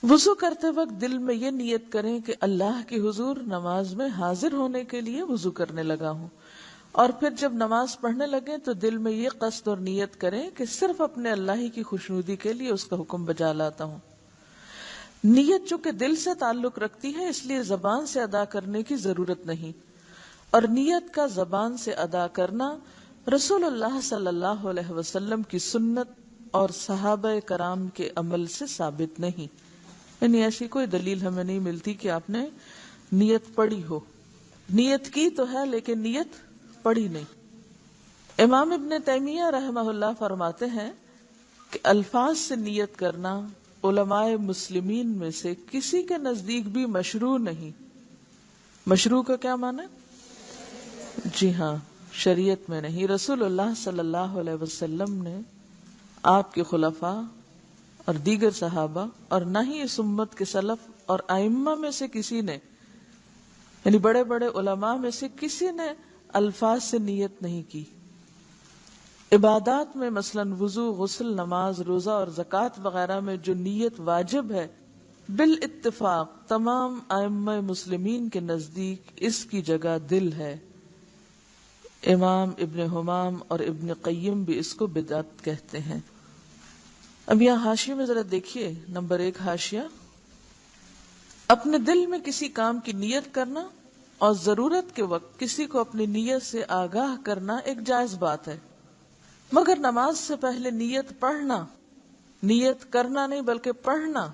وضو کرتے وقت دل میں یہ نیت کریں کہ اللہ کے حضور نماز میں حاضر ہونے کے لیے وضو کرنے لگا ہوں، اور پھر جب نماز پڑھنے لگے تو دل میں یہ قصد اور نیت کریں کہ صرف اپنے اللہ ہی کی خوشنودی کے لیے اس کا حکم بجا لاتا ہوں۔ نیت چونکہ دل سے تعلق رکھتی ہے اس لیے زبان سے ادا کرنے کی ضرورت نہیں، اور نیت کا زبان سے ادا کرنا رسول اللہ صلی اللہ علیہ وسلم کی سنت اور صحابہ کرام کے عمل سے ثابت نہیں، یعنی ایسی کوئی دلیل ہمیں نہیں ملتی کہ آپ نے نیت پڑھی ہو۔ نیت کی تو ہے لیکن نیت پڑھی نہیں۔ امام ابن تیمیہ رحمہ اللہ فرماتے ہیں کہ الفاظ سے نیت کرنا علماء مسلمین میں سے کسی کے نزدیک بھی مشروع نہیں۔ مشروع کا کیا معنی؟ جی ہاں، شریعت میں نہیں۔ رسول اللہ صلی اللہ علیہ وسلم نے، آپ کے خلفاء اور دیگر صحابہ، اور نہ ہی اس امت کے سلف اور ائمہ میں سے کسی نے، یعنی بڑے بڑے علماء میں سے کسی نے الفاظ سے نیت نہیں کی۔ عبادات میں مثلاً وضو، غسل، نماز، روزہ اور زکوٰۃ وغیرہ میں جو نیت واجب ہے، بالاتفاق تمام ائمہ مسلمین کے نزدیک اس کی جگہ دل ہے۔ امام ابن حمام اور ابن قیم بھی اس کو بدعت کہتے ہیں۔ اب یہاں حاشیے میں ذرا دیکھیے، نمبر 1 حاشیہ، اپنے دل میں کسی کام کی نیت کرنا اور ضرورت کے وقت کسی کو اپنی نیت سے آگاہ کرنا ایک جائز بات ہے، مگر نماز سے پہلے نیت پڑھنا، نیت کرنا نہیں بلکہ پڑھنا،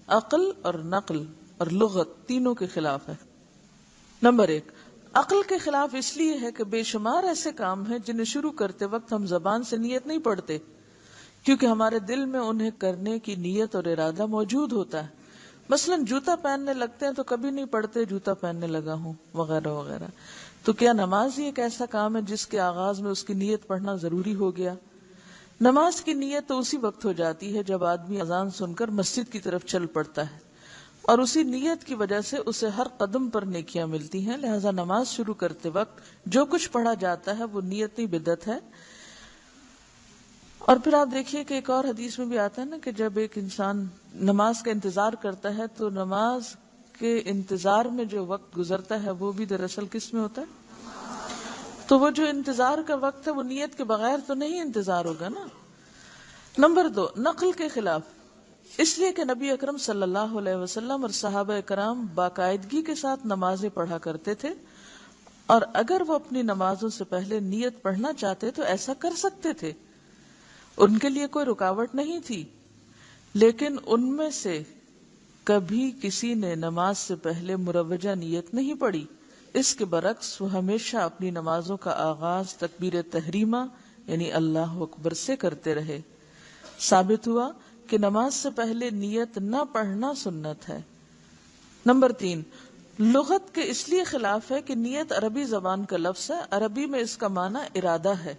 عقل اور نقل اور لغت تینوں کے خلاف ہے۔ نمبر 1، عقل کے خلاف اس لیے ہے کہ بے شمار ایسے کام ہیں جنہیں شروع کرتے وقت ہم زبان سے نیت نہیں پڑھتے، کیونکہ ہمارے دل میں انہیں کرنے کی نیت اور ارادہ موجود ہوتا ہے۔ مثلاً جوتا پہننے لگتے ہیں تو کبھی نہیں پڑھتے جوتا پہننے لگا ہوں، وغیرہ وغیرہ۔ تو کیا نماز ہی ایک ایسا کام ہے جس کے آغاز میں اس کی نیت پڑھنا ضروری ہو گیا؟ نماز کی نیت تو اسی وقت ہو جاتی ہے جب آدمی اذان سن کر مسجد کی طرف چل پڑتا ہے، اور اسی نیت کی وجہ سے اسے ہر قدم پر نیکیاں ملتی ہیں۔ لہذا نماز شروع کرتے وقت جو کچھ پڑھا جاتا ہے وہ نیت نہیں بدعت ہے۔ اور پھر آپ دیکھیے کہ ایک اور حدیث میں بھی آتا ہے نا کہ جب ایک انسان نماز کا انتظار کرتا ہے تو نماز کے انتظار میں جو وقت گزرتا ہے وہ بھی دراصل کس میں ہوتا ہے؟ تو وہ جو انتظار کا وقت ہے وہ نیت کے بغیر تو نہیں انتظار ہوگا نا۔ نمبر 2، نقل کے خلاف، اس لیے کہ نبی اکرم صلی اللہ علیہ وسلم اور صحابہ کرام باقاعدگی کے ساتھ نمازیں پڑھا کرتے تھے، اور اگر وہ اپنی نمازوں سے پہلے نیت پڑھنا چاہتے تو ایسا کر سکتے تھے، ان کے لیے کوئی رکاوٹ نہیں تھی۔ لیکن ان میں سے کبھی کسی نے نماز سے پہلے مروجہ نیت نہیں پڑھی۔ اس کے برعکس وہ ہمیشہ اپنی نمازوں کا آغاز تکبیر تحریمہ یعنی اللہ اکبر سے کرتے رہے۔ ثابت ہوا کہ نماز سے پہلے نیت نہ پڑھنا سنت ہے۔ نمبر 3، لغت کے اس لیے خلاف ہے کہ نیت عربی زبان کا لفظ ہے، عربی میں اس کا معنی ارادہ ہے۔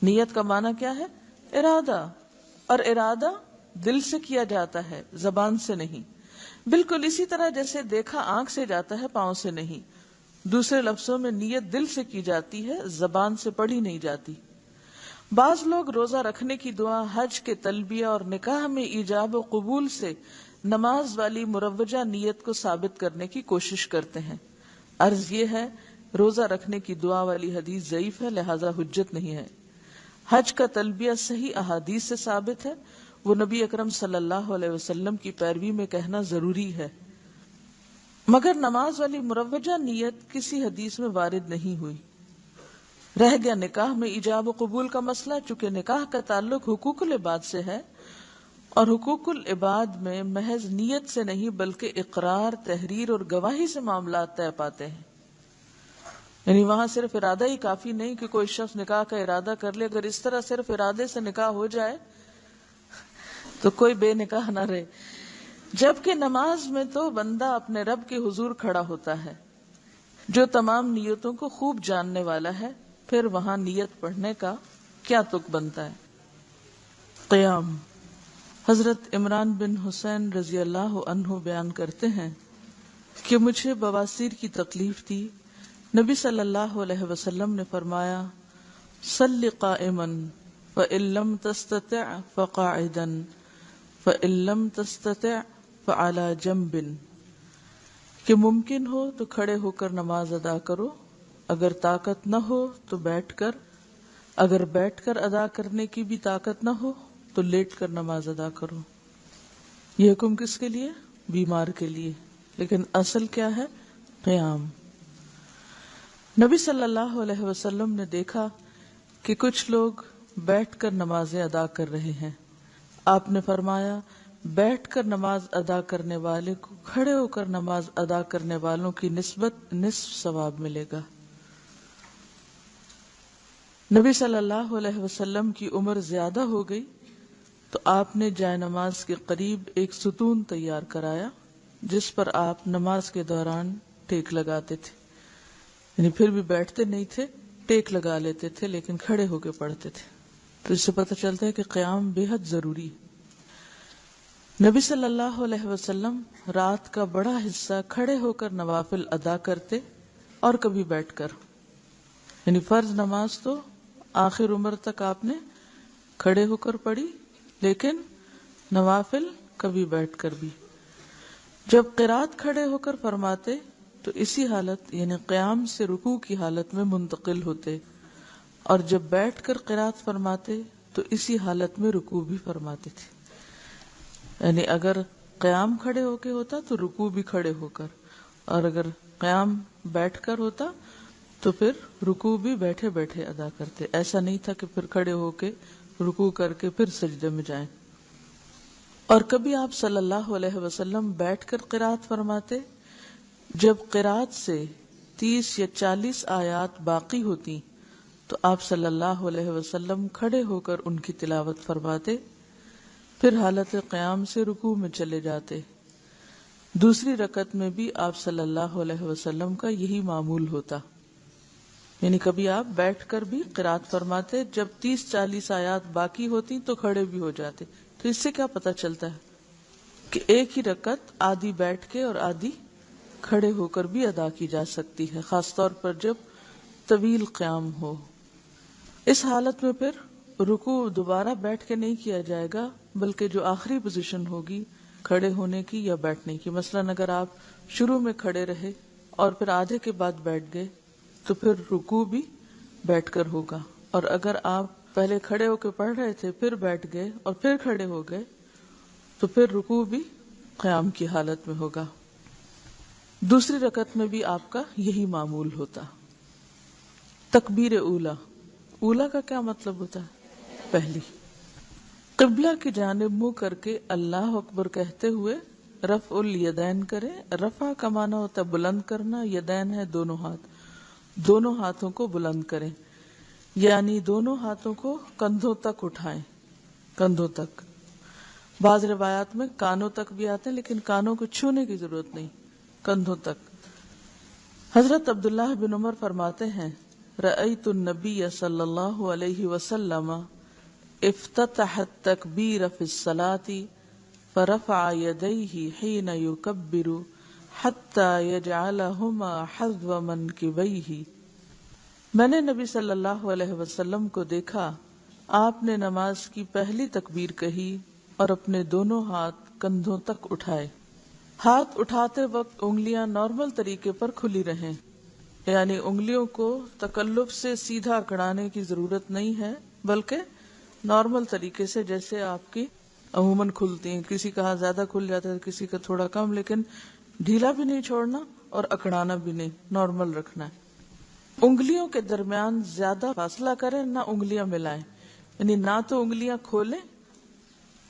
نیت کا معنی کیا ہے؟ ارادہ، اور ارادہ دل سے کیا جاتا ہے، زبان سے نہیں۔ بالکل اسی طرح جیسے دیکھا آنکھ سے جاتا ہے، پاؤں سے نہیں۔ دوسرے لفظوں میں نیت دل سے کی جاتی ہے، زبان سے پڑھی نہیں جاتی۔ بعض لوگ روزہ رکھنے کی دعا، حج کے تلبیہ اور نکاح میں ایجاب و قبول سے نماز والی مروجہ نیت کو ثابت کرنے کی کوشش کرتے ہیں۔ عرض یہ ہے، روزہ رکھنے کی دعا والی حدیث ضعیف ہے، لہذا حجت نہیں ہے۔ حج کا تلبیہ صحیح احادیث سے ثابت ہے، وہ نبی اکرم صلی اللہ علیہ وسلم کی پیروی میں کہنا ضروری ہے، مگر نماز والی مروجہ نیت کسی حدیث میں وارد نہیں ہوئی۔ رہ گیا نکاح میں ایجاب و قبول کا مسئلہ، چونکہ نکاح کا تعلق حقوق العباد سے ہے، اور حقوق العباد میں محض نیت سے نہیں بلکہ اقرار، تحریر اور گواہی سے معاملات طے پاتے ہیں۔ یعنی وہاں صرف ارادہ ہی کافی نہیں کہ کوئی شخص نکاح کا ارادہ کر لے، اگر اس طرح صرف ارادے سے نکاح ہو جائے تو کوئی بے نکاح نہ رہے۔ جبکہ نماز میں تو بندہ اپنے رب کے حضور کھڑا ہوتا ہے جو تمام نیتوں کو خوب جاننے والا ہے، پھر وہاں نیت پڑھنے کا کیا تک بنتا ہے؟ قیام۔ حضرت عمران بن حسین رضی اللہ عنہ بیان کرتے ہیں کہ مجھے بواسیر کی تکلیف تھی، نبی صلی اللہ علیہ وسلم نے فرمایا، صلی قائما فإن لم تستطع فقاعدا فإن لم تستطع فعلی جنب، کہ ممکن ہو تو کھڑے ہو کر نماز ادا کرو، اگر طاقت نہ ہو تو بیٹھ کر، اگر بیٹھ کر ادا کرنے کی بھی طاقت نہ ہو تو لیٹ کر نماز ادا کرو۔ یہ حکم کس کے لیے؟ بیمار کے لیے، لیکن اصل کیا ہے؟ قیام۔ نبی صلی اللہ علیہ وسلم نے دیکھا کہ کچھ لوگ بیٹھ کر نمازیں ادا کر رہے ہیں۔ آپ نے فرمایا بیٹھ کر نماز ادا کرنے والے کو کھڑے ہو کر نماز ادا کرنے والوں کی نسبت نصف ثواب ملے گا۔ نبی صلی اللہ علیہ وسلم کی عمر زیادہ ہو گئی تو آپ نے جائے نماز کے قریب ایک ستون تیار کرایا جس پر آپ نماز کے دوران ٹیک لگاتے تھے، یعنی پھر بھی بیٹھتے نہیں تھے، ٹیک لگا لیتے تھے لیکن کھڑے ہو کے پڑھتے تھے۔ تو اس سے پتہ چلتا ہے کہ قیام بے حد ضروری ہے۔ نبی صلی اللہ علیہ وسلم رات کا بڑا حصہ کھڑے ہو کر نوافل ادا کرتے اور کبھی بیٹھ کر، یعنی فرض نماز تو آخر عمر تک آپ نے کھڑے ہو کر پڑھی، لیکن نوافل کبھی بیٹھ کر بھی۔ جب قرات کھڑے ہو کر فرماتے تو اسی حالت یعنی قیام سے رکوع کی حالت میں منتقل ہوتے، اور جب بیٹھ کر قرات فرماتے تو اسی حالت میں رکوع بھی فرماتے تھے، یعنی اگر قیام کھڑے ہو کے ہوتا تو رکوع بھی کھڑے ہو کر، اور اگر قیام بیٹھ کر ہوتا تو پھر رکوع بھی بیٹھے بیٹھے ادا کرتے۔ ایسا نہیں تھا کہ پھر کھڑے ہو کے رکوع کر کے پھر سجدے میں جائیں۔ اور کبھی آپ صلی اللہ علیہ وسلم بیٹھ کر قرات فرماتے، جب قرات سے 30 یا 40 آیات باقی ہوتی تو آپ صلی اللہ علیہ وسلم کھڑے ہو کر ان کی تلاوت فرماتے، پھر حالت قیام سے رکوع میں چلے جاتے۔ دوسری رکعت میں بھی آپ صلی اللہ علیہ وسلم کا یہی معمول ہوتا، یعنی کبھی آپ بیٹھ کر بھی قرات فرماتے، جب 30-40 آیات باقی ہوتی تو کھڑے بھی ہو جاتے۔ تو اس سے کیا پتہ چلتا ہے کہ ایک ہی رکعت آدھی بیٹھ کے اور آدھی کھڑے ہو کر بھی ادا کی جا سکتی ہے، خاص طور پر جب طویل قیام ہو۔ اس حالت میں پھر رکوع دوبارہ بیٹھ کے نہیں کیا جائے گا، بلکہ جو آخری پوزیشن ہوگی کھڑے ہونے کی یا بیٹھنے کی، مثلاً اگر آپ شروع میں کھڑے رہے اور پھر آدھے کے بعد بیٹھ گئے تو پھر رکوع بھی بیٹھ کر ہوگا، اور اگر آپ پہلے کھڑے ہو کے پڑھ رہے تھے پھر بیٹھ گئے اور پھر کھڑے ہو گئے تو پھر رکوع بھی قیام کی حالت میں ہوگا۔ دوسری رکعت میں بھی آپ کا یہی معمول ہوتا۔ تکبیر اولا، اولا کا کیا مطلب ہوتا ہے؟ پہلی۔ قبلہ کی جانب منہ کر کے اللہ اکبر کہتے ہوئے رفع الیدین کرے۔ رفع کا معنی ہوتا ہے بلند کرنا، یدین ہے دونوں ہاتھ، دونوں ہاتھوں کو بلند کریں، یعنی دونوں ہاتھوں کو کندھوں تک اٹھائیں، کندھوں تک۔ بعض روایات میں کانوں تک بھی آتے ہیں لیکن کانوں کو چھونے کی ضرورت نہیں، کندھوں تک۔ حضرت عبداللہ بن عمر فرماتے ہیں رأیت النبی صلی اللہ علیہ وسلم افتتح التکبیر فی الصلاة فرفع یدیہ حین یکبر حتی یجعلہما حذو منکبیہ۔ میں نے نبی صلی اللہ علیہ وسلم کو دیکھا، آپ نے نماز کی پہلی تکبیر کہی اور اپنے دونوں ہاتھ کندھوں تک اٹھائے۔ ہاتھ اٹھاتے وقت انگلیاں نارمل طریقے پر کھلی رہیں، یعنی انگلیوں کو تکلف سے سیدھا اکڑانے کی ضرورت نہیں ہے، بلکہ نارمل طریقے سے جیسے آپ کی عموماً کھلتی ہیں، کسی کا ہاتھ زیادہ کھل جاتا ہے کسی کا تھوڑا کم، لیکن ڈھیلا بھی نہیں چھوڑنا اور اکڑانا بھی نہیں، نارمل رکھنا ہے۔ انگلیوں کے درمیان زیادہ فاصلہ کریں، نہ انگلیاں ملائیں، یعنی نہ تو انگلیاں کھولیں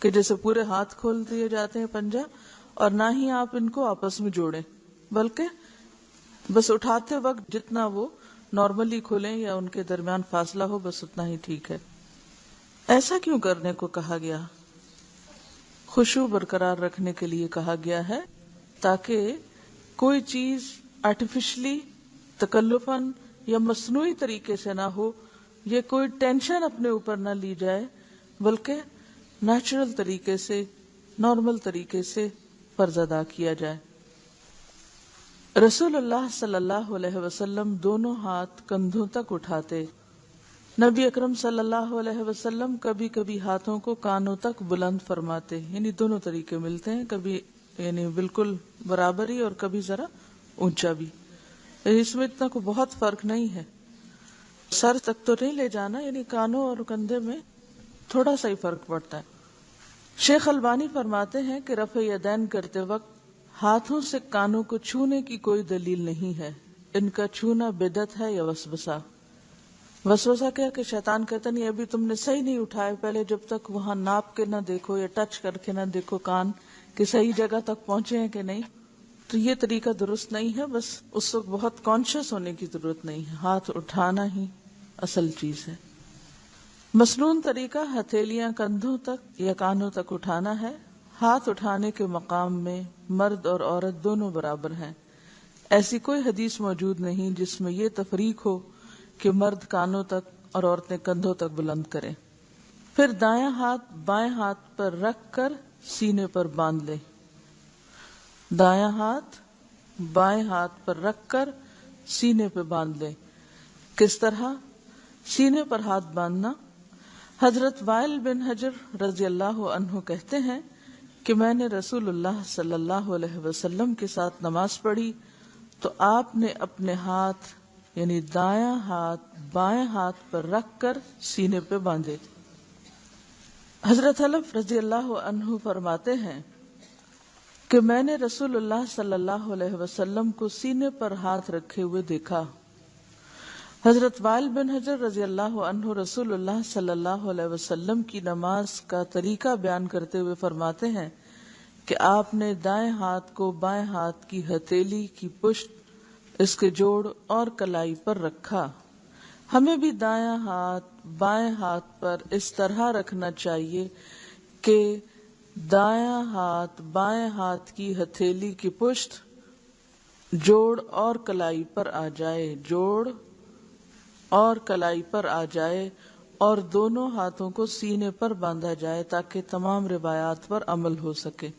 کہ جیسے پورے ہاتھ کھول دیے جاتے ہیں پنجہ، اور نہ ہی آپ ان کو آپس میں جوڑیں، بلکہ بس اٹھاتے وقت جتنا وہ نارملی کھولیں یا ان کے درمیان فاصلہ ہو بس اتنا ہی ٹھیک ہے۔ ایسا کیوں کرنے کو کہا گیا؟ خشوع برقرار رکھنے کے لیے کہا گیا ہے، تاکہ کوئی چیز آرٹیفیشلی تکلفاً یا مصنوعی طریقے سے نہ ہو، یہ کوئی ٹینشن اپنے اوپر نہ لی جائے، بلکہ نیچرل طریقے سے نارمل طریقے سے فرض ادا کیا جائے۔ رسول اللہ صلی اللہ علیہ وسلم دونوں ہاتھ کندھوں تک اٹھاتے۔ نبی اکرم صلی اللہ علیہ وسلم کبھی کبھی ہاتھوں کو کانوں تک بلند فرماتے، یعنی دونوں طریقے ملتے ہیں، کبھی یعنی بالکل برابر ہی اور کبھی ذرا اونچا بھی. اس میں اتنا کوئی بہت فرق نہیں ہے. سر تک تو نہیں لے جانا، یعنی کانوں اور کندھے میں تھوڑا سا ہی فرق پڑتا ہے. شیخ البانی فرماتے ہیں کہ رفع یدین کرتے وقت ہاتھوں سے کانوں کو چھونے کی کوئی دلیل نہیں ہے. ان کا چھونا بدعت ہے یا وسوسہ. وسوسہ کیا کہ شیطان کہتا نہیں ابھی تم نے صحیح نہیں اٹھائے، پہلے جب تک وہاں ناپ کے نہ دیکھو یا ٹچ کر کے نہ دیکھو کان کہ صحیح جگہ تک پہنچے ہیں کہ نہیں. تو یہ طریقہ درست نہیں ہے. بس اس وقت بہت کانشیس ہونے کی ضرورت نہیں ہے، ہاتھ اٹھانا ہی اصل چیز ہے. مسنون طریقہ ہتھیلیاں کندھوں تک یا کانوں تک اٹھانا ہے. ہاتھ اٹھانے کے مقام میں مرد اور عورت دونوں برابر ہیں. ایسی کوئی حدیث موجود نہیں جس میں یہ تفریق ہو کہ مرد کانوں تک اور عورتیں کندھوں تک بلند کریں. پھر دایاں ہاتھ بائیں ہاتھ پر رکھ کر سینے پر باندھ لے. دایاں ہاتھ بائیں ہاتھ پر رکھ کر سینے پہ باندھ لے. کس طرح؟ سینے پر ہاتھ باندھنا. حضرت وائل بن حجر رضی اللہ عنہ کہتے ہیں کہ میں نے رسول اللہ صلی اللہ علیہ وسلم کے ساتھ نماز پڑھی تو آپ نے اپنے ہاتھ یعنی دایاں ہاتھ بائیں ہاتھ پر رکھ کر سینے پہ باندھے. حضرت حلف رضی اللہ عنہ فرماتے ہیں کہ میں نے رسول اللہ صلی اللہ علیہ وسلم کو سینے پر ہاتھ رکھے ہوئے دیکھا. حضرت وائل بن حجر رضی اللہ عنہ رسول اللہ صلی اللہ علیہ وسلم کی نماز کا طریقہ بیان کرتے ہوئے فرماتے ہیں کہ آپ نے دائیں ہاتھ کو بائیں ہاتھ کی ہتھیلی کی پشت، اس کے جوڑ اور کلائی پر رکھا. ہمیں بھی دایاں ہاتھ بائیں ہاتھ پر اس طرح رکھنا چاہیے کہ دایاں ہاتھ بائیں ہاتھ کی ہتھیلی کی پشت جوڑ اور کلائی پر آ جائے، جوڑ اور کلائی پر آ جائے اور دونوں ہاتھوں کو سینے پر باندھا جائے تاکہ تمام روایات پر عمل ہو سکے.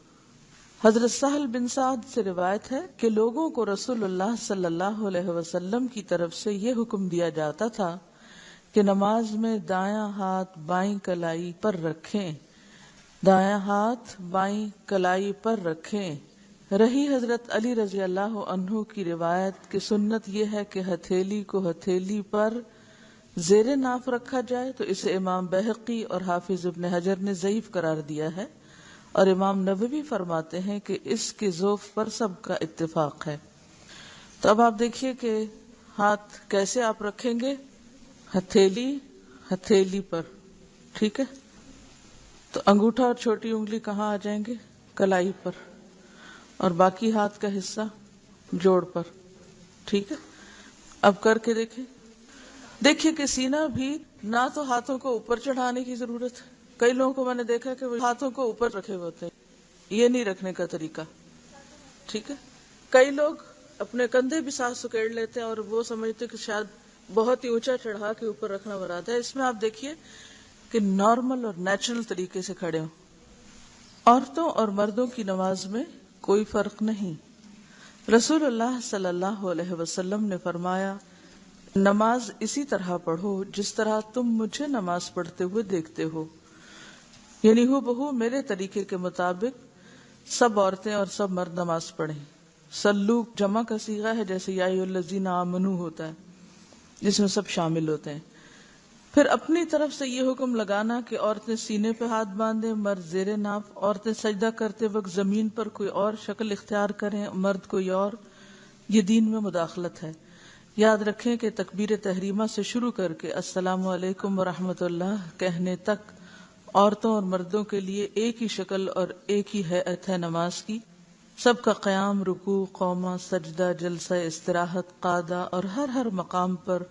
حضرت سہل بن سعد سے روایت ہے کہ لوگوں کو رسول اللہ صلی اللہ علیہ وسلم کی طرف سے یہ حکم دیا جاتا تھا کہ نماز میں دایاں ہاتھ بائیں کلائی پر رکھیں، دایاں ہاتھ بائیں کلائی پر رکھیں. رہی حضرت علی رضی اللہ عنہ کی روایت کہ سنت یہ ہے کہ ہتھیلی کو ہتھیلی پر زیر ناف رکھا جائے، تو اسے امام بہقی اور حافظ ابن حجر نے ضعیف قرار دیا ہے، اور امام نووی فرماتے ہیں کہ اس کے ذوق پر سب کا اتفاق ہے. تو اب آپ دیکھیے کہ ہاتھ کیسے آپ رکھیں گے، ہتھیلی پر، ٹھیک ہے. تو انگوٹھا اور چھوٹی انگلی کہاں آ جائیں گے؟ کلائی پر، اور باقی ہاتھ کا حصہ جوڑ پر، ٹھیک ہے. اب کر کے دیکھیے کہ سینہ بھی نہ تو ہاتھوں کو اوپر چڑھانے کی ضرورت ہے. کئی لوگوں کو میں نے دیکھا کہ وہ ہاتھوں کو اوپر رکھے ہوتے ہیں، یہ نہیں رکھنے کا طریقہ، ٹھیک ہے. کئی لوگ اپنے کندھے بھی ساتھ سکیڑ لیتے ہیں اور وہ سمجھتے کہ شاید بہت ہی اونچا چڑھا کے اوپر رکھنا مراد ہے. اس میں آپ دیکھیے کہ نارمل اور نیچرل طریقے سے کھڑے ہوں. عورتوں اور مردوں کی نماز میں کوئی فرق نہیں. رسول اللہ صلی اللہ علیہ وسلم نے فرمایا نماز اسی طرح پڑھو جس طرح تم مجھے نماز پڑھتے ہوئے دیکھتے ہو، یعنی ہو بہو میرے طریقے کے مطابق سب عورتیں اور سب مرد نماز پڑھیں. سلو جمع کا صیغہ ہے، جیسے یا ایھا الذین آمنوا ہوتا ہے جس میں سب شامل ہوتے ہیں. پھر اپنی طرف سے یہ حکم لگانا کہ عورتیں سینے پہ ہاتھ باندھیں، مرد زیر ناف. عورتیں سجدہ کرتے وقت زمین پر کوئی اور شکل اختیار کریں، مرد کوئی اور، یہ دین میں مداخلت ہے. یاد رکھیں کہ تکبیر تحریمہ سے شروع کر کے السلام علیکم ورحمۃ اللہ کہنے تک عورتوں اور مردوں کے لیے ایک ہی شکل اور ایک ہی ہیئت ہے نماز کی. سب کا قیام، رکوع، قومہ، سجدہ، جلسہ استراحت، قعدہ اور ہر مقام پر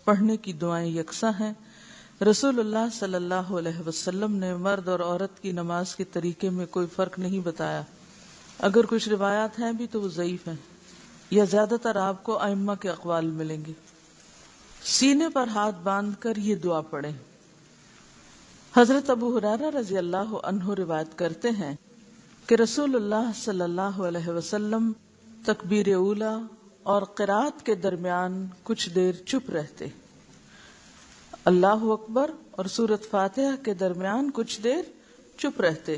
پڑھنے کی دعائیں یکساں ہیں. رسول اللہ صلی اللہ علیہ وسلم نے مرد اور عورت کی نماز کے طریقے میں کوئی فرق نہیں بتایا. اگر کچھ روایات ہیں بھی تو وہ ضعیف ہیں، یا زیادہ تر آپ کو ائمہ کے اقوال ملیں گے. سینے پر ہاتھ باندھ کر یہ دعا پڑھیں. حضرت ابو ہریرہ رضی اللہ عنہ روایت کرتے ہیں کہ رسول اللہ صلی اللہ علیہ وسلم تکبیر اولیٰ اور قرات کے درمیان کچھ دیر چپ رہتے، اللہ اکبر اور سورۃ فاتحہ کے درمیان کچھ دیر چپ رہتے،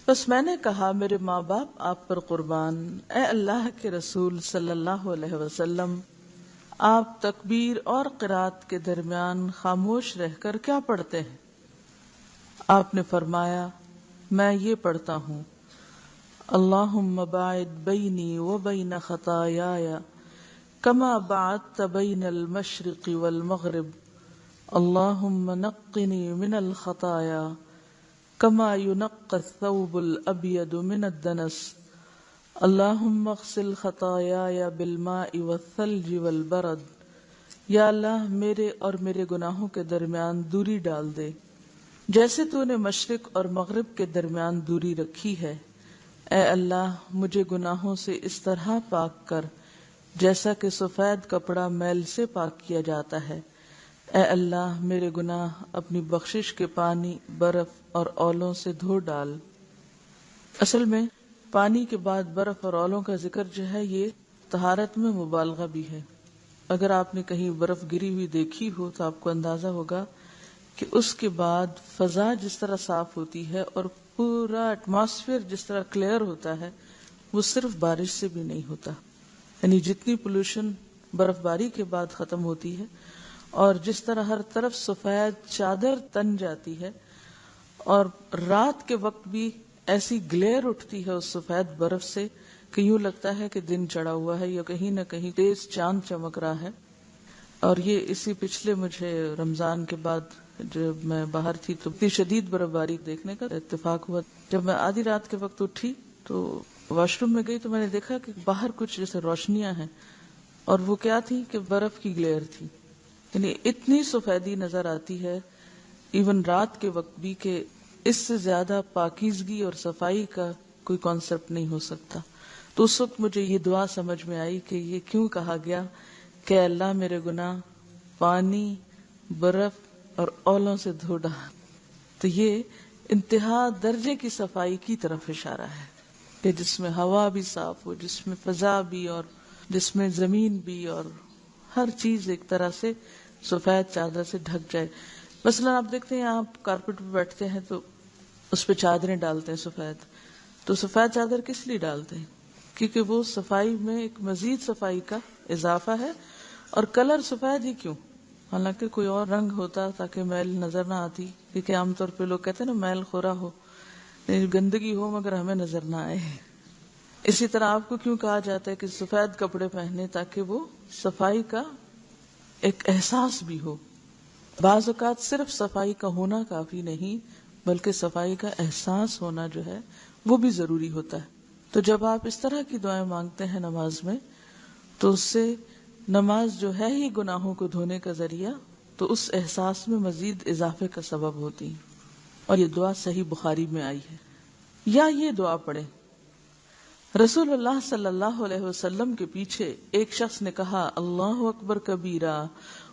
بس میں نے کہا میرے ماں باپ آپ پر قربان، اے اللہ کے رسول صلی اللہ علیہ وسلم، آپ تکبیر اور قرات کے درمیان خاموش رہ کر کیا پڑھتے ہیں؟ آپ نے فرمایا میں یہ پڑھتا ہوں، اللہم باعد بینی وبین خطایایا کما بعدت بین المشرق والمغرب، اللہم نقنی من الخطایا کما ينقى الثوب الابيض من الدنس، اللهم اغسل خطاياي بالماء والثلج والبرد۔ یا اللہ میرے اور میرے گناہوں کے درمیان دوری ڈال دے جیسے تو نے مشرق اور مغرب کے درمیان دوری رکھی ہے۔ اے اللہ مجھے گناہوں سے اس طرح پاک کر جیسا کہ سفید کپڑا میل سے پاک کیا جاتا ہے۔ اے اللہ میرے گناہ اپنی بخشش کے پانی، برف اور اولوں سے دھو ڈال۔ اصل میں پانی کے بعد برف اور اولوں کا ذکر جو ہے یہ طہارت میں مبالغہ بھی ہے۔ اگر آپ نے کہیں برف گری ہوئی دیکھی ہو تو آپ کو اندازہ ہوگا کہ اس کے بعد فضا جس طرح صاف ہوتی ہے اور پورا ایٹماسفیئر جس طرح کلیئر ہوتا ہے وہ صرف بارش سے بھی نہیں ہوتا۔ یعنی جتنی پولوشن برف باری کے بعد ختم ہوتی ہے اور جس طرح ہر طرف سفید چادر تن جاتی ہے اور رات کے وقت بھی ایسی گلیئر اٹھتی ہے اس سفید برف سے کہ یوں لگتا ہے کہ دن چڑھا ہوا ہے یا کہیں نہ کہیں تیز چاند چمک رہا ہے۔ اور یہ اسی پچھلے مجھے رمضان کے بعد جب میں باہر تھی تو اتنی شدید برف باری دیکھنے کا اتفاق ہوا۔ جب میں آدھی رات کے وقت اٹھی تو واش روم میں گئی تو میں نے دیکھا کہ باہر کچھ جیسے روشنیاں ہیں اور وہ کیا تھی کہ برف کی گلیئر تھی۔ یعنی اتنی سفیدی نظر آتی ہے ایون رات کے وقت بھی کہ اس سے زیادہ پاکیزگی اور صفائی کا کوئی کانسیپٹ نہیں ہو سکتا۔ تو اس وقت مجھے یہ دعا سمجھ میں آئی کہ یہ کیوں کہا گیا کہ اللہ میرے گناہ پانی، برف اور اولوں سے دھو ڈال۔ تو یہ انتہا درجے کی صفائی کی طرف اشارہ ہے کہ جس میں ہوا بھی صاف ہو، جس میں فضا بھی اور جس میں زمین بھی اور ہر چیز ایک طرح سے سفید چادر سے ڈھک جائے۔ مثلا آپ دیکھتے ہیں آپ کارپیٹ پہ بیٹھتے ہیں تو اس پہ چادریں ڈالتے ہیں سفید، تو سفید چادر کس لیے ڈالتے ہیں؟ کیونکہ وہ صفائی میں ایک مزید صفائی کا اضافہ ہے۔ اور کلر سفید ہی کیوں؟ حالانکہ کوئی اور رنگ ہوتا تاکہ میل نظر نہ آتی، کیونکہ عام طور پہ لوگ کہتے ہیں نا میل خورا ہو، گندگی ہو مگر ہمیں نظر نہ آئے۔ اسی طرح آپ کو کیوں کہا جاتا ہے کہ سفید کپڑے پہنے؟ تاکہ وہ صفائی کا ایک احساس بھی ہو۔ بعض اوقات صرف صفائی کا ہونا کافی نہیں بلکہ صفائی کا احساس ہونا جو ہے وہ بھی ضروری ہوتا ہے۔ تو جب آپ اس طرح کی دعائیں مانگتے ہیں نماز میں تو اس سے نماز جو ہے ہی گناہوں کو دھونے کا ذریعہ، تو اس احساس میں مزید اضافے کا سبب ہوتی ہے۔ اور یہ دعا صحیح بخاری میں آئی ہے۔ یا یہ دعا پڑھیں، رسول اللہ صلی اللہ علیہ وسلم کے پیچھے ایک شخص نے کہا اللہ اکبر کبیرا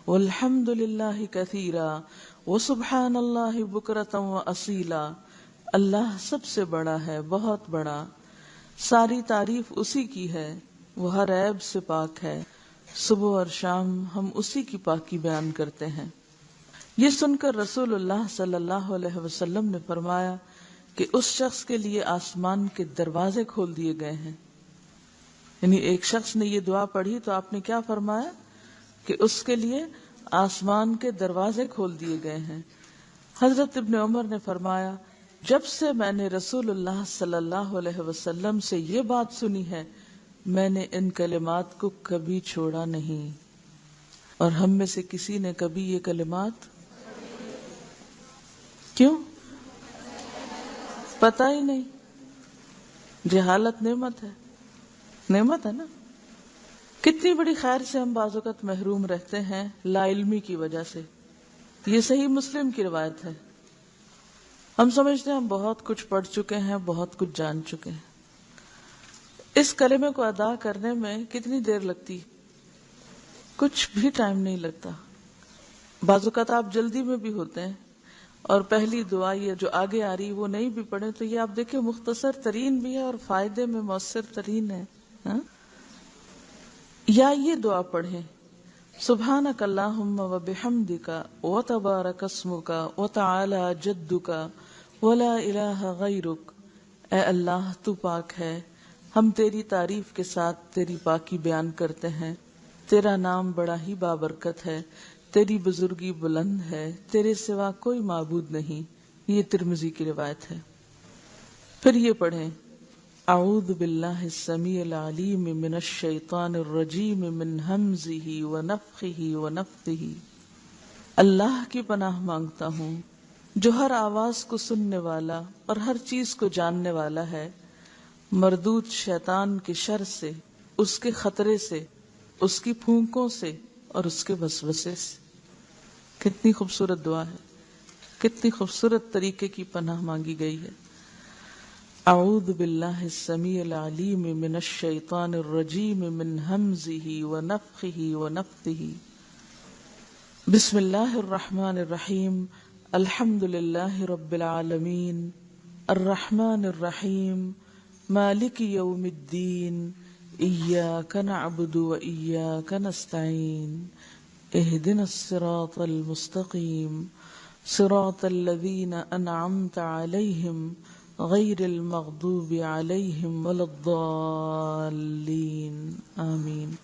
والحمد للہ کثیرا وسبحان اللہ بکرۃ واصیلا، اللہ سب سے بڑا ہے، بہت بڑا، ساری تعریف اسی کی ہے، وہ ہر عیب سے پاک ہے، صبح اور شام ہم اسی کی پاکی بیان کرتے ہیں۔ یہ سن کر رسول اللہ صلی اللہ علیہ وسلم نے فرمایا کہ اس شخص کے لیے آسمان کے دروازے کھول دیے گئے ہیں۔ یعنی ایک شخص نے یہ دعا پڑھی تو آپ نے کیا فرمایا کہ اس کے لیے آسمان کے دروازے کھول دیے گئے ہیں۔ حضرت ابن عمر نے فرمایا جب سے میں نے رسول اللہ صلی اللہ علیہ وسلم سے یہ بات سنی ہے میں نے ان کلمات کو کبھی چھوڑا نہیں۔ اور ہم میں سے کسی نے کبھی یہ کلمات کیوں؟ پتا ہی نہیں۔ جہالت نعمت ہے، نعمت ہے نا۔ کتنی بڑی خیر سے ہم بعض اوقات محروم رہتے ہیں لا علمی کی وجہ سے۔ یہ صحیح مسلم کی روایت ہے۔ ہم سمجھتے ہیں ہم بہت کچھ پڑھ چکے ہیں، بہت کچھ جان چکے ہیں۔ اس کلمے کو ادا کرنے میں کتنی دیر لگتی؟ کچھ بھی ٹائم نہیں لگتا۔ بعض اوقات آپ جلدی میں بھی ہوتے ہیں اور پہلی دعا یہ جو آگے آ رہی وہ نہیں بھی پڑھیں تو یہ آپ دیکھیں مختصر ترین بھی ہے اور فائدے میں مؤثر ترین ہے۔ یا یہ دعا پڑھیں سبحانک اللہم وبحمدک وتبارک اسمک وتعالی جدک ولا الہ غیرک، اے اللہ تو پاک ہے، ہم تیری تعریف کے ساتھ تیری پاکی بیان کرتے ہیں، تیرا نام بڑا ہی بابرکت ہے، تیری بزرگی بلند ہے، تیرے سوا کوئی معبود نہیں۔ یہ ترمذی کی روایت ہے۔ پھر یہ پڑھیں، اعوذ باللہ السمیع العلیم من الشیطان الرجیم من ہمزہ ونفخہ ونفثہ۔ اللہ کی پناہ مانگتا ہوں جو ہر آواز کو سننے والا اور ہر چیز کو جاننے والا ہے، مردود شیطان کے شر سے، اس کے خطرے سے، اس کی پھونکوں سے اور اس کے وسوسے سے۔ کتنی خوبصورت دعا ہے، کتنی خوبصورت طریقے کی پناہ مانگی گئی ہے۔ اعوذ باللہ السمیع العلیم من الشیطان الرجیم من ہمزہ ونفخہ ونفثہ۔ بسم اللہ الرحمن الرحیم، الحمد للہ رب العالمین، الرحمن الرحیم، مالک یوم الدین، ایاک نعبد و ایاک نستعین، اہدنا الصراط المستقیم، صراط الذین انعمت علیہم غیر المغضوب علیہم ولا الضالین، آمین۔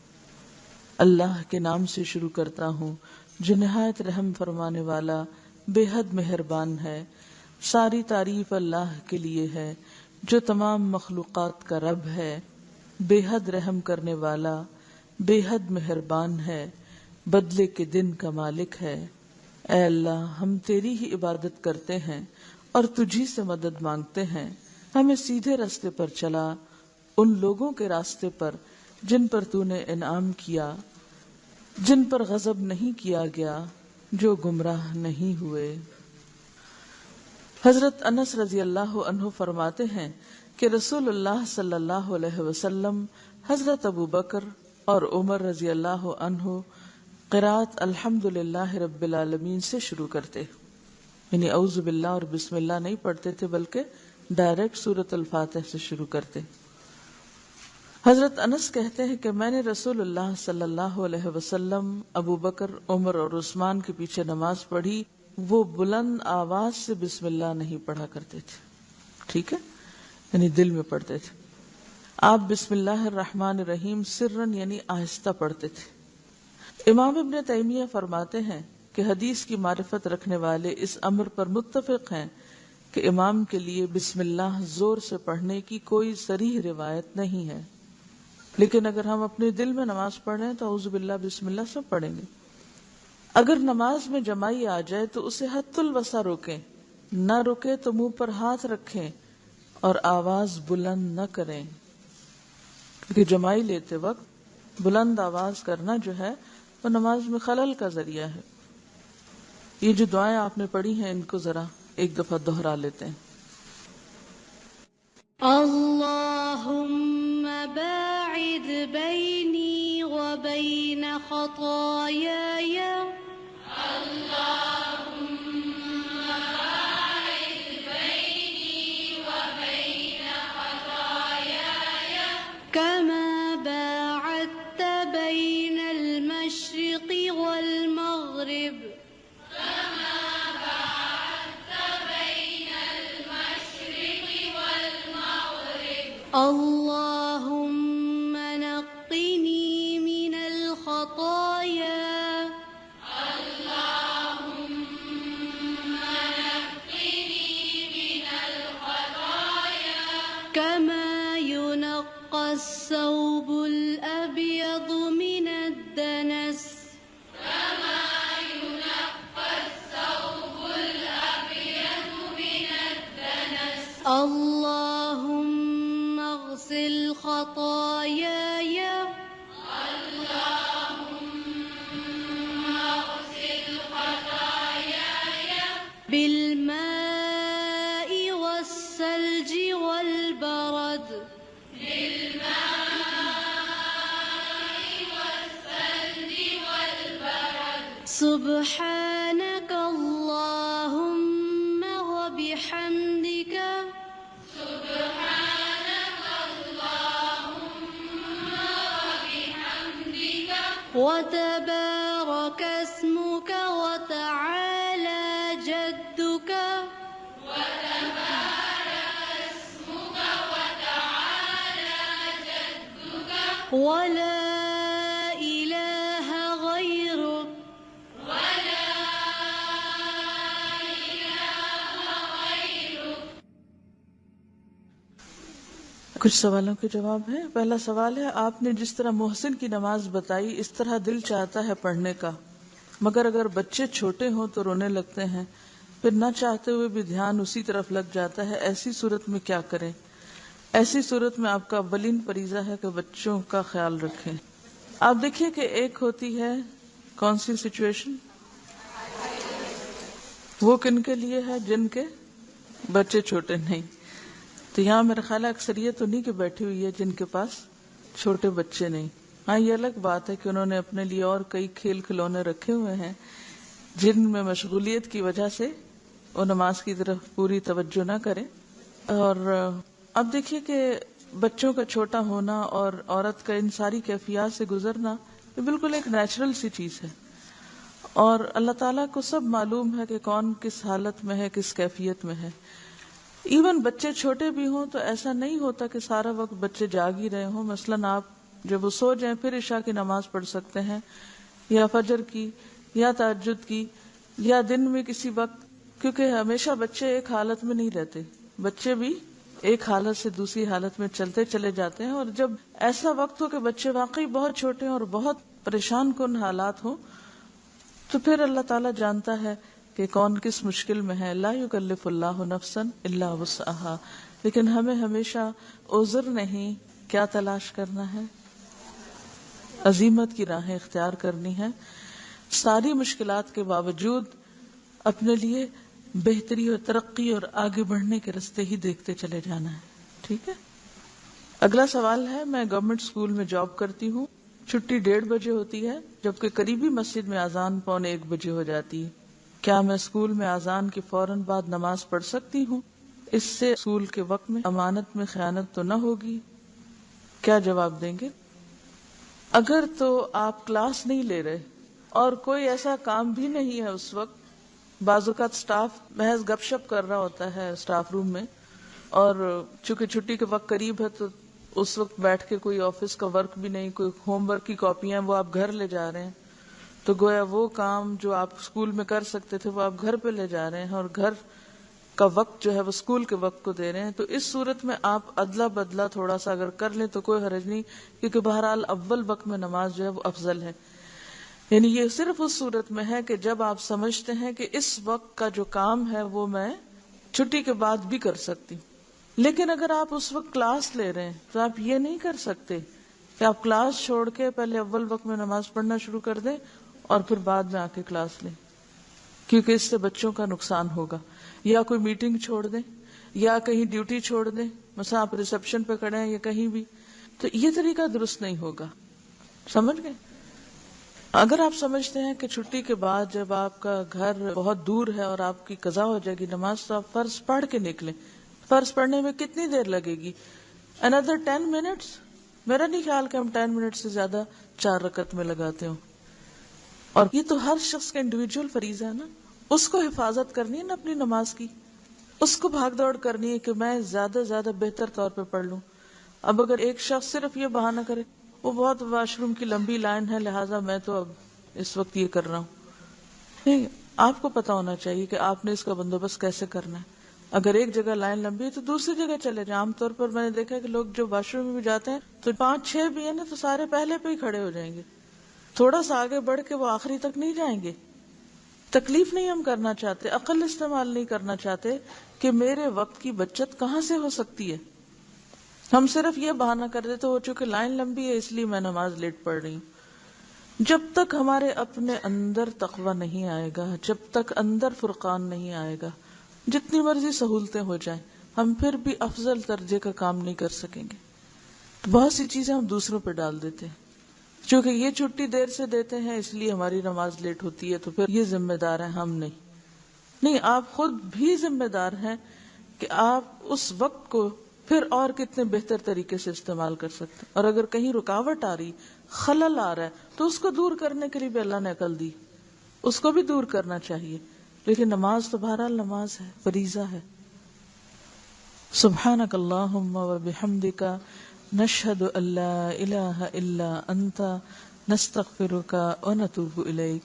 اللہ کے نام سے شروع کرتا ہوں جو نہایت رحم فرمانے والا بے حد مہربان ہے۔ ساری تعریف اللہ کے لیے ہے جو تمام مخلوقات کا رب ہے، بے حد رحم کرنے والا، بے حد مہربان ہے، بدلے کے دن کا مالک ہے۔ اے اللہ، ہم تیری ہی عبادت کرتے ہیں اور تجھی سے مدد مانگتے ہیں۔ ہمیں سیدھے راستے پر چلا، ان لوگوں کے راستے پر جن پر تو نے انعام کیا، جن پر غضب نہیں کیا گیا، جو گمراہ نہیں ہوئے۔ حضرت انس رضی اللہ عنہ فرماتے ہیں کہ رسول اللہ صلی اللہ علیہ وسلم حضرت ابو بکر اور عمر رضی اللہ عنہ قرات الحمد للہ رب العالمین سے شروع کرتے، یعنی اعوذ باللہ اور بسم اللہ نہیں پڑھتے تھے بلکہ ڈائریکٹ سورۃ الفاتح سے شروع کرتے۔ حضرت انس کہتے ہیں کہ میں نے رسول اللہ صلی اللہ علیہ وسلم، ابو بکر، عمر اور عثمان کے پیچھے نماز پڑھی، وہ بلند آواز سے بسم اللہ نہیں پڑھا کرتے تھے، ٹھیک ہے، یعنی دل میں پڑھتے تھے۔ آپ بسم اللہ الرحمن الرحیم سرن یعنی آہستہ پڑھتے تھے۔ امام ابن تیمیہ فرماتے ہیں کہ حدیث کی معرفت رکھنے والے اس امر پر متفق ہیں کہ امام کے لیے بسم اللہ زور سے پڑھنے کی کوئی صریح روایت نہیں ہے، لیکن اگر ہم اپنے دل میں نماز پڑھ رہے ہیں تو اعوذ باللہ بسم اللہ سب پڑھیں گے۔ اگر نماز میں جمائی آ جائے تو اسے حد الوسع روکیں، نہ رکے تو منہ پر ہاتھ رکھیں اور آواز بلند نہ کریں، کیونکہ جمائی لیتے وقت بلند آواز کرنا جو ہے وہ نماز میں خلل کا ذریعہ ہے۔ یہ جو دعائیں آپ نے پڑھی ہیں ان کو ذرا ایک دفعہ دہرا لیتے ہیں۔ اللهم باعد بيني وبين خطاياي، اللهم باعد بيني وبين خطاياي كما باعدت بين المشرق والمغرب، اللهم نقني من الخطايا، اللهم نقني من الخطايا كما ينقى الثوب الأبيض من الدنس، كما ينقى الثوب الأبيض من الدنس، اللهم اغسل خطاياي، اللهم اغسل خطاياي بالماء والثلج والبرد، بالماء والثلج والبرد، سبحانك اللهم وبحمدك، وتبارك اسمك وتعالى جدك، وتبارك اسمك ولا إله غيرك کچھ سوالوں کے جواب ہیں. پہلا سوال ہے، آپ نے جس طرح محسن کی نماز بتائی اس طرح دل چاہتا ہے پڑھنے کا، مگر اگر بچے چھوٹے ہوں تو رونے لگتے ہیں، پھر نہ چاہتے ہوئے بھی دھیان اسی طرف لگ جاتا ہے، ایسی صورت میں کیا کریں؟ ایسی صورت میں آپ کا اولین فریضہ ہے کہ بچوں کا خیال رکھیں. آپ دیکھیے کہ ایک ہوتی ہے کون سی سچویشن، وہ کن کے لیے ہے؟ جن کے بچے چھوٹے نہیں. تو یہاں میرا خیال ہے اکثریت انہیں کے بیٹھی ہوئی ہے جن کے پاس چھوٹے بچے نہیں. ہاں یہ الگ بات ہے کہ انہوں نے اپنے لیے اور کئی کھیل کھلونے رکھے ہوئے ہیں جن میں مشغولیت کی وجہ سے وہ نماز کی طرف پوری توجہ نہ کریں. اور اب دیکھیے کہ بچوں کا چھوٹا ہونا اور عورت کا ان ساری کیفیات سے گزرنا یہ بالکل ایک نیچرل سی چیز ہے، اور اللہ تعالیٰ کو سب معلوم ہے کہ کون کس حالت میں ہے، کس کیفیت میں ہے. ایون بچے چھوٹے بھی ہوں تو ایسا نہیں ہوتا کہ سارا وقت بچے جاگ ہی رہے ہوں. مثلاً آپ جب وہ سو جائیں پھر عشاء کی نماز پڑھ سکتے ہیں، یا فجر کی، یا تہجد کی، یا دن میں کسی وقت، کیونکہ ہمیشہ بچے ایک حالت میں نہیں رہتے، بچے بھی ایک حالت سے دوسری حالت میں چلتے چلے جاتے ہیں. اور جب ایسا وقت ہو کہ بچے واقعی بہت چھوٹے ہیں اور بہت پریشان کن حالات ہوں تو پھر اللہ تعالیٰ جانتا ہے کہ کون کس مشکل میں ہے. لا یکلف اللہ نفسا الا وسعها. لیکن ہمیں ہمیشہ عذر نہیں، کیا تلاش کرنا ہے؟ عزیمت کی راہیں اختیار کرنی ہے. ساری مشکلات کے باوجود اپنے لیے بہتری اور ترقی اور آگے بڑھنے کے راستے ہی دیکھتے چلے جانا ہے. ٹھیک ہے. اگلا سوال ہے، میں گورنمنٹ اسکول میں جاب کرتی ہوں، چھٹی 1:30 بجے ہوتی ہے جبکہ قریبی مسجد میں اذان 1:45 بجے ہو جاتی ہے. کیا میں اسکول میں اذان کے فوراً بعد نماز پڑھ سکتی ہوں؟ اس سے اسکول کے وقت میں امانت میں خیانت تو نہ ہوگی؟ کیا جواب دیں گے؟ اگر تو آپ کلاس نہیں لے رہے اور کوئی ایسا کام بھی نہیں ہے اس وقت، بعض اوقات اسٹاف محض گپ شپ کر رہا ہوتا ہے اسٹاف روم میں، اور چونکہ چھٹی کے وقت قریب ہے تو اس وقت بیٹھ کے کوئی آفس کا ورک بھی نہیں، کوئی ہوم ورک کی کاپیاں وہ آپ گھر لے جا رہے ہیں، تو گویا وہ کام جو آپ اسکول میں کر سکتے تھے وہ آپ گھر پہ لے جا رہے ہیں اور گھر کا وقت جو ہے وہ اسکول کے وقت کو دے رہے ہیں. تو اس صورت میں آپ ادلا بدلا تھوڑا سا اگر کر لیں تو کوئی حرج نہیں، کیونکہ بہرحال اول وقت میں نماز جو ہے وہ افضل ہے. یعنی یہ صرف اس صورت میں ہے کہ جب آپ سمجھتے ہیں کہ اس وقت کا جو کام ہے وہ میں چھٹی کے بعد بھی کر سکتی. لیکن اگر آپ اس وقت کلاس لے رہے ہیں تو آپ یہ نہیں کر سکتے کہ آپ کلاس چھوڑ کے پہلے اول وقت میں نماز پڑھنا شروع کر دیں اور پھر بعد میں آ کے کلاس لیں، کیونکہ اس سے بچوں کا نقصان ہوگا. یا کوئی میٹنگ چھوڑ دیں یا کہیں ڈیوٹی چھوڑ دیں، مثلا آپ ریسپشن پہ کھڑے ہیں یا کہیں بھی، تو یہ طریقہ درست نہیں ہوگا. سمجھ گئے؟ اگر آپ سمجھتے ہیں کہ چھٹی کے بعد جب آپ کا گھر بہت دور ہے اور آپ کی قضا ہو جائے گی نماز، تو آپ فرض پڑھ کے نکلیں. فرض پڑھنے میں کتنی دیر لگے گی؟ another 10 minutes. میرا نہیں خیال کہ ہم 10 منٹ سے زیادہ 4 رکعت میں لگاتے ہوں. اور یہ تو ہر شخص کا انڈیویجول فریضہ ہے نا، اس کو حفاظت کرنی ہے نا اپنی نماز کی، اس کو بھاگ دوڑ کرنی ہے کہ میں زیادہ زیادہ بہتر طور پہ پڑھ لوں. اب اگر ایک شخص صرف یہ بہانہ کرے وہ بہت واش روم کی لمبی لائن ہے لہٰذا میں تو اب اس وقت یہ کر رہا ہوں، نہیں، آپ کو پتا ہونا چاہیے کہ آپ نے اس کا بندوبست کیسے کرنا ہے. اگر ایک جگہ لائن لمبی ہے تو دوسری جگہ چلے جائیں. عام طور پر میں نے دیکھا کہ لوگ جو واش روم میں بھی جاتے ہیں تو 5-6 بھی ہیں نا تو سارے پہلے پہ ہی کھڑے ہو جائیں گے، تھوڑا سا آگے بڑھ کے وہ آخری تک نہیں جائیں گے. تکلیف نہیں ہم کرنا چاہتے، عقل استعمال نہیں کرنا چاہتے کہ میرے وقت کی بچت کہاں سے ہو سکتی ہے. ہم صرف یہ بہانہ کر دیتے ہو چونکہ لائن لمبی ہے اس لیے میں نماز لیٹ پڑھ رہی ہوں. جب تک ہمارے اپنے اندر تقوی نہیں آئے گا، جب تک اندر فرقان نہیں آئے گا، جتنی مرضی سہولتیں ہو جائیں ہم پھر بھی افضل درجے کا کام نہیں کر سکیں گے. بہت سی چیزیں ہم دوسروں پہ ڈال دیتے ہیں، چونکہ یہ چھٹی دیر سے دیتے ہیں اس لیے ہماری نماز لیٹ ہوتی ہے تو پھر یہ ذمہ دار ہے ہم نہیں. آپ خود بھی ذمہ دار ہیں کہ آپ اس وقت کو پھر اور کتنے بہتر طریقے سے استعمال کر سکتے ہیں. اور اگر کہیں رکاوٹ آ رہی، خلل آ رہا ہے تو اس کو دور کرنے کے لیے بھی اللہ نے عقل دی، اس کو بھی دور کرنا چاہیے. لیکن نماز تو بہرحال نماز ہے، فریضہ ہے. سبحانک اللہم و بحمدک نشهد أن لا إله إلا أنت نستغفرك ونتوب إليك.